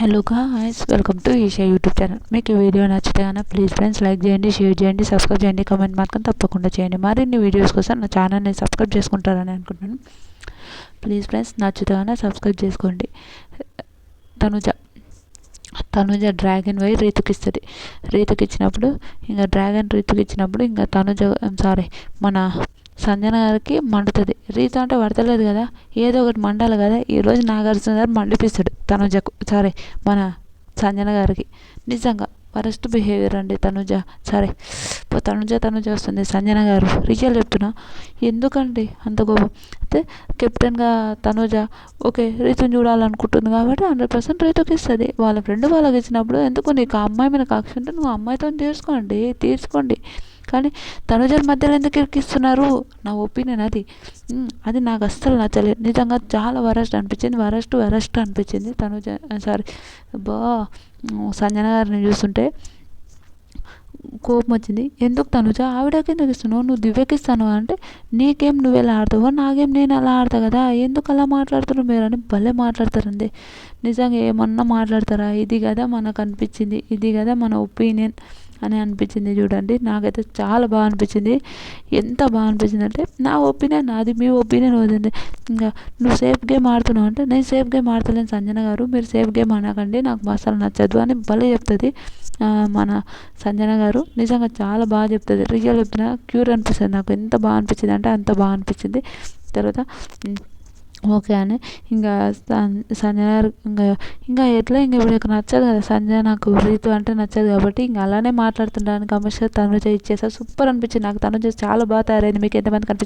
Hello guys, welcome to Eesha YouTube channel. మీకు ఈ video నచ్చితే కనుక ప్లీజ్ ఫ్రెండ్స్ లైక్ చేయండి, షేర్ చేయండి, సబ్స్క్రైబ్ చేయండి, కామెంట్ మాత్రం తప్పకుండా చేయండి. మరిన్ని వీడియోస్ కోసం నా ఛానల్ని సబ్స్క్రైబ్ చేసుకుంటారని అనుకుంటున్నాను. ప్లీజ్ ఫ్రెండ్స్ నచ్చితే కనుక సబ్స్క్రైబ్ చేసుకోండి. తనుజ డ్రాగన్ పోయి రీతుకి ఇచ్చినప్పుడు ఇంకా డ్రాగన్ రీతుకి ఇచ్చినప్పుడు ఇంకా మన సంజన గారికి మండుతుంది. రీతు అంటే పడతలేదు కదా, ఏదో ఒకటి మండాలి కదా. ఈరోజు నాగార్జున గారు మండిపిస్తాడు మన సంజన గారికి. నిజంగా వరస్ట్ బిహేవియర్ అండి తనుజ. తనుజ వస్తుంది. సంజన గారు రియల్ చెప్తున్నా, ఎందుకండి అంత కోపం? అయితే కెప్టెన్గా తనుజ ఓకే రీతుని చూడాలనుకుంటుంది కాబట్టి 100% రీతుకి ఇస్తుంది. వాళ్ళ ఫ్రెండ్ వాళ్ళకి ఇచ్చినప్పుడు ఎందుకు నీకు ఆ అమ్మాయి మీద కక్ష ఉంటే నువ్వు అమ్మాయితో తీర్చుకోండి. కానీ తనుజల మధ్యలో ఎందుకు ఇరికిస్తున్నారు? నా ఒపీనియన్ అది నాకు అస్సలు నచ్చలేదు. నిజంగా చాలా వరస్ట్ అనిపించింది తనుజ. సంజన గారిని చూస్తుంటే కోపం వచ్చింది. ఎందుకు తనుజ ఆవిడకి ఎందుకు ఇస్తున్నావు? నువ్వు దివ్యకి ఇస్తాను అంటే నీకేం నువ్వు ఎలా ఆడతావో నాకేం నేను అలా ఆడతా కదా, ఎందుకు అలా మాట్లాడుతున్నావు మీరు అని భలే మాట్లాడతారండి. నిజంగా ఏమన్నా మాట్లాడతారా? ఇది కదా మనకు అనిపించింది, ఇది కదా మన ఒపీనియన్ అని అనిపించింది. చూడండి, నాకైతే చాలా బాగా అనిపించింది. ఎంత బాగా అనిపించింది అంటే నా ఒపీనియన్ నాది, మీ ఒపీనియన్ వదిలింది. ఇంకా నువ్వు సేఫ్ గేమ్ ఆడుతున్నావు అంటే నేను సేఫ్ గేమ్ ఆడతలేను సంజన గారు, మీరు సేఫ్ గేమ్ అనకండి, నాకు అసలు నచ్చదు అని భలే చెప్తుంది మన సంజన గారు. నిజంగా చాలా బాగా చెప్తుంది. రియల్ చెప్తున్నా, క్యూర్ అనిపిస్తుంది నాకు. ఎంత బాగా అనిపించింది అంటే అంత బాగా అనిపించింది. తర్వాత ఓకే అని ఇంకా సంజన గారు ఇంకా ఎట్లా ఇంకా ఇప్పుడు నచ్చదు కదా సంజన, నాకు రీతు అంటే నచ్చదు కాబట్టి ఇంకా అలానే మాట్లాడుతుంటాను. కమర్షియల్ తనుజ ఇచ్చేసా. సూపర్ అనిపించింది నాకు. తనుజ చాలా బాగా తయారైంది. మీకు ఎంతమంది కనిపించింది?